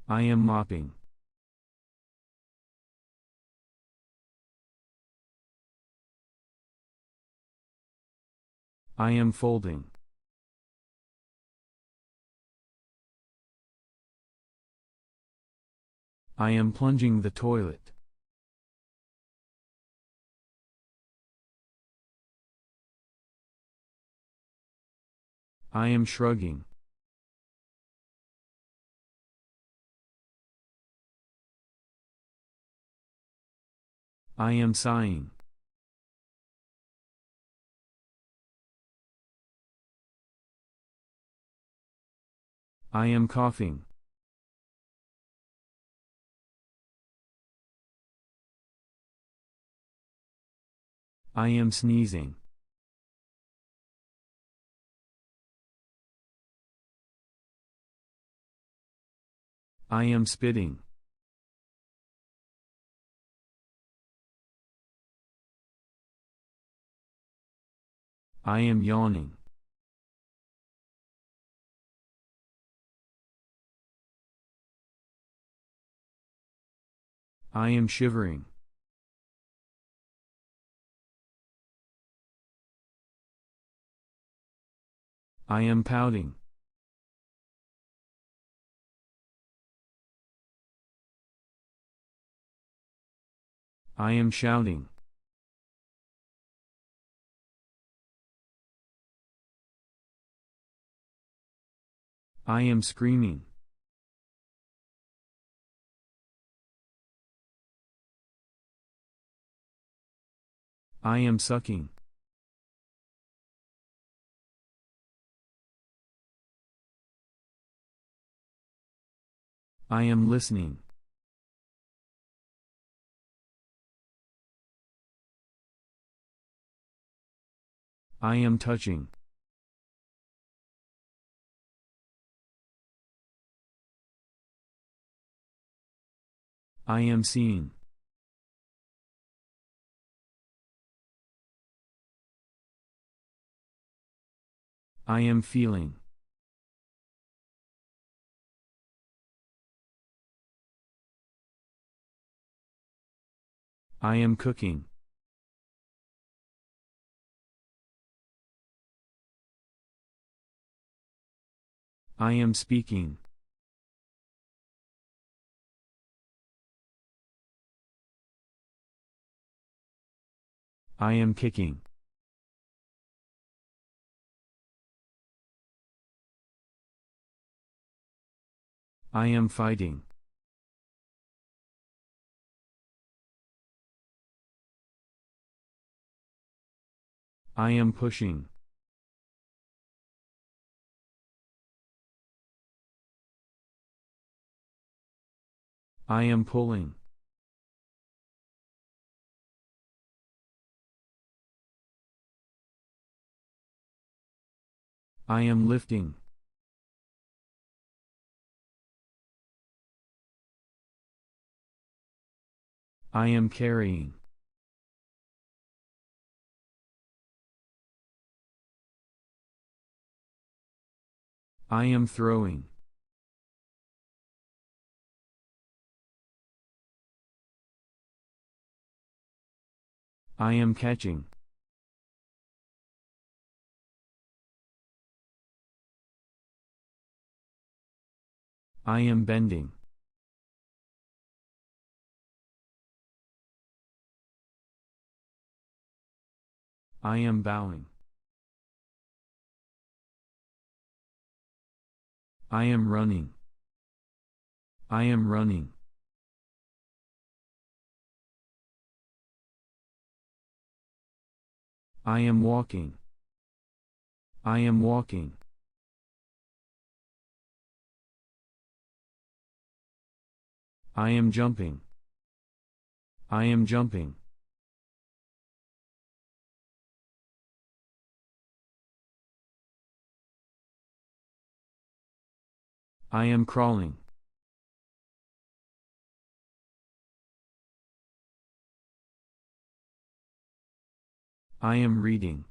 I am mopping. I am folding. I am plunging the toilet. I am shrugging. I am sighing. I am coughing. I am sneezing. I am spitting. I am yawning. I am shivering. I am pouting. I am shouting. I am screaming. I am sucking. I am listening. I am touching. I am seeing. I am feeling. I am cooking. I am speaking. I am kicking. I am fighting. I am pushing. I am pulling. I am lifting. I am carrying. I am throwing. I am catching. I am bending. I am bowing. I am running. I am running. I am walking. I am walking. I am jumping. I am jumping. I am crawling. I am reading.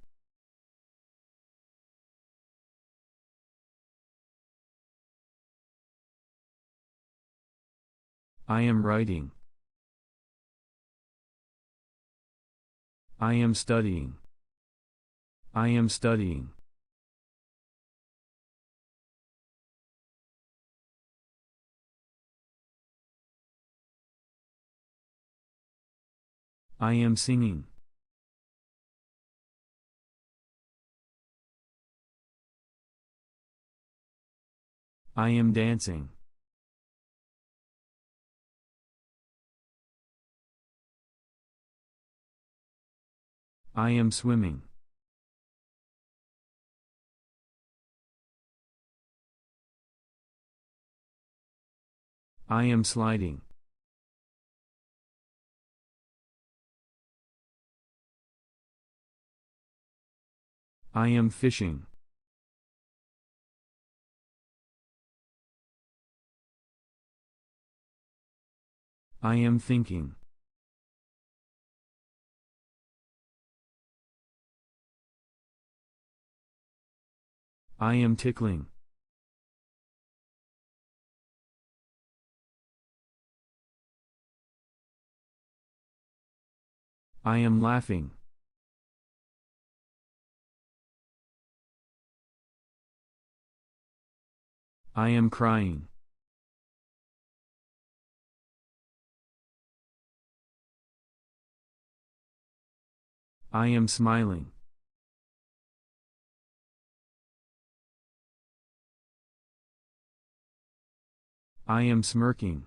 I am writing. I am studying. I am studying. I am singing. I am dancing. I am swimming. I am sliding. I am fishing. I am thinking. I am tickling. I am laughing. I am crying. I am smiling. I am smirking.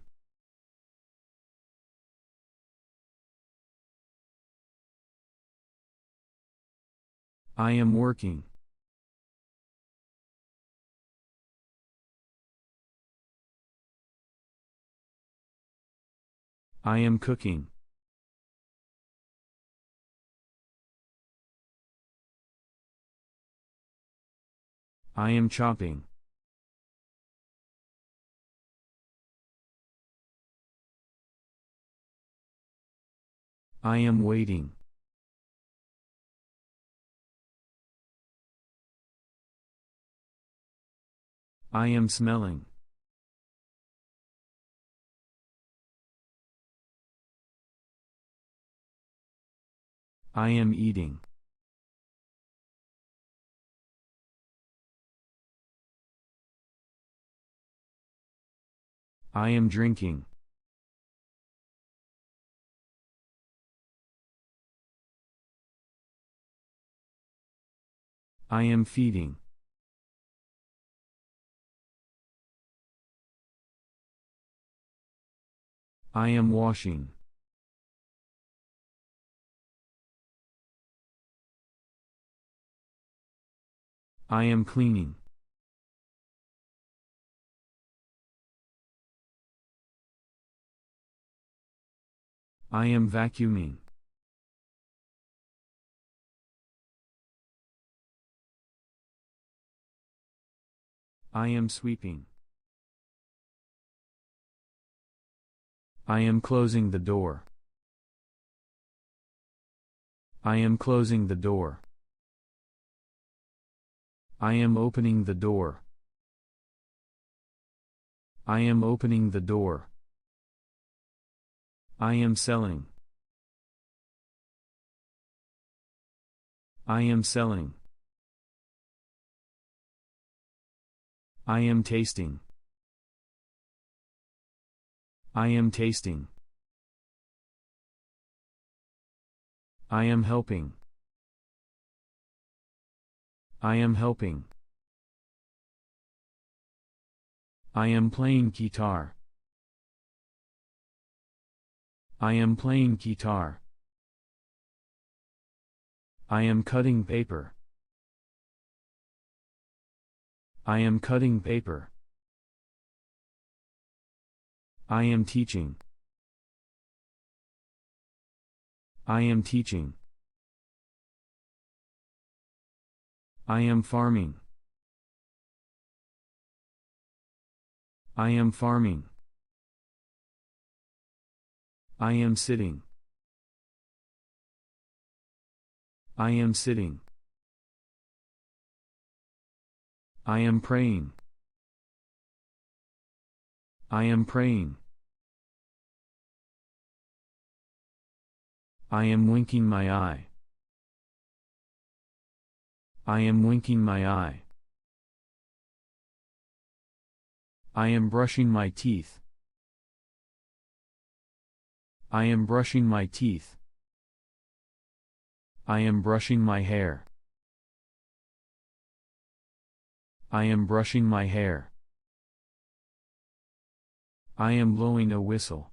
I am working. I am cooking. I am chopping. I am waiting. I am smelling. I am eating. I am drinking. I am feeding. I am washing. I am cleaning. I am vacuuming. I am sweeping. I am closing the door. I am closing the door. I am opening the door. I am opening the door. I am selling. I am selling. I am tasting. I am tasting. I am helping. I am helping. I am playing guitar. I am playing guitar. I am cutting paper. I am cutting paper. I am teaching. I am teaching. I am farming. I am farming. I am sitting. I am sitting. I am praying. I am praying. I am winking my eye. I am winking my eye. I am brushing my teeth. I am brushing my teeth. I am brushing my hair. I am brushing my hair. I am blowing a whistle.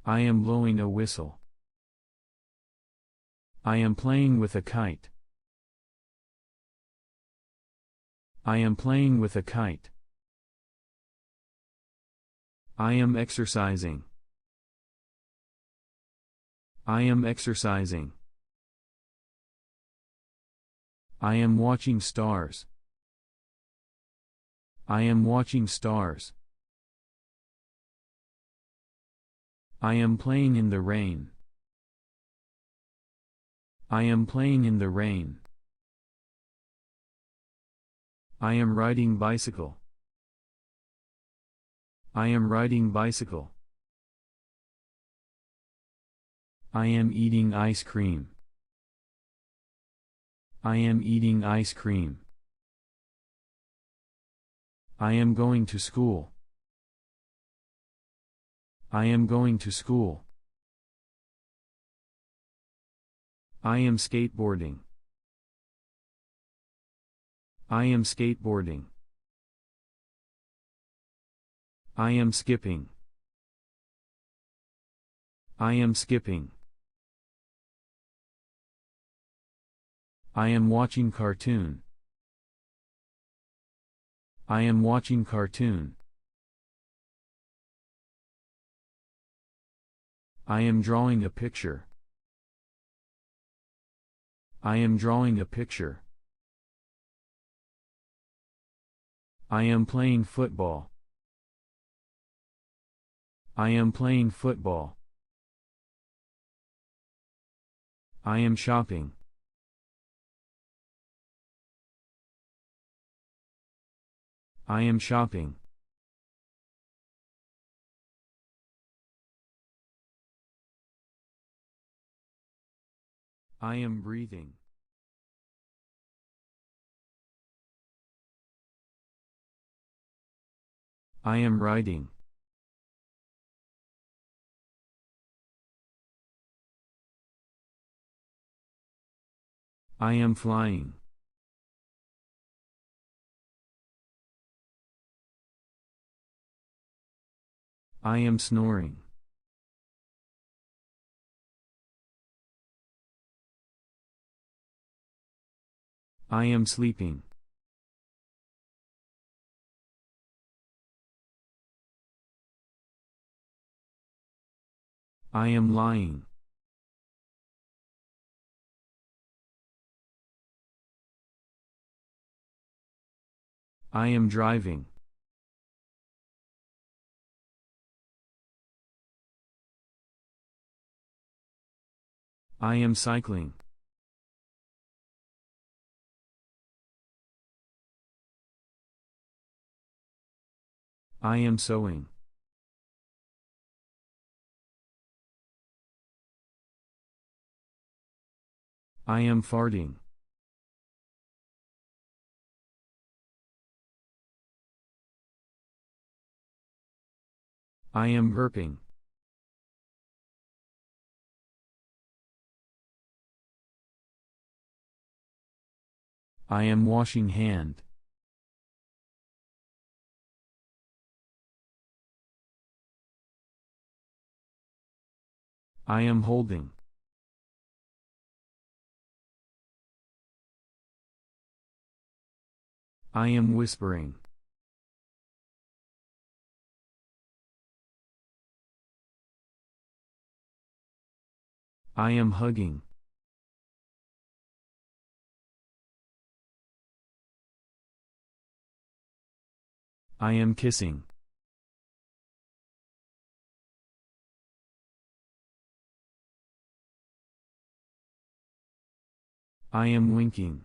I am blowing a whistle. I am playing with a kite. I am playing with a kite. I am exercising. I am exercising. I am watching stars. I am watching stars. I am playing in the rain. I am playing in the rain. I am riding bicycle. I am riding bicycle. I am eating ice cream. I am eating ice cream. I am going to school. I am going to school. I am skateboarding. I am skateboarding. I am skipping. I am skipping. I am watching cartoon. I am watching cartoon. I am drawing a picture. I am drawing a picture. I am playing football. I am playing football. I am shopping. I am shopping. I am breathing. I am riding. I am flying. I am snoring. I am sleeping. I am lying. I am driving. I am cycling. I am sewing. I am farting. I am burping. I am washing hand. I am holding. I am whispering. I am hugging. I am kissing. I am winking.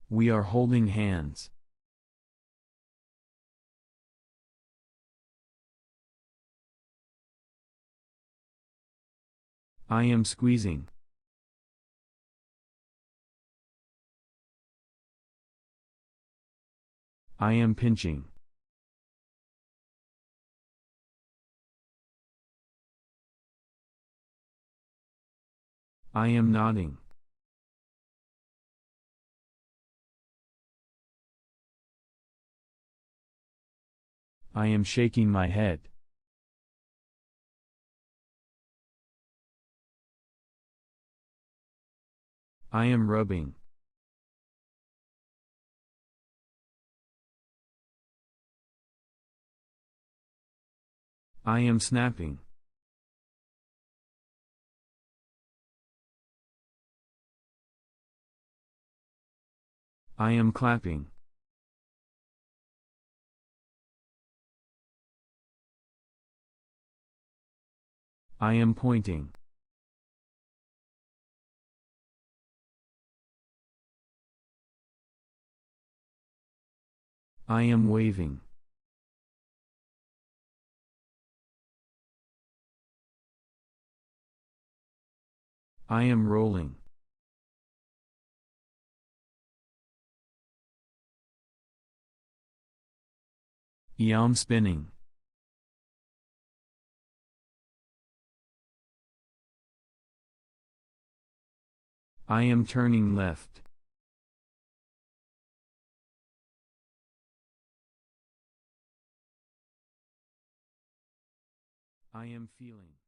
We are holding hands. I am squeezing. I am pinching. I am nodding. I am shaking my head. I am rubbing. I am snapping. I am clapping. I am pointing. I am waving. I am rolling. I am spinning. I am turning left. I am feeling.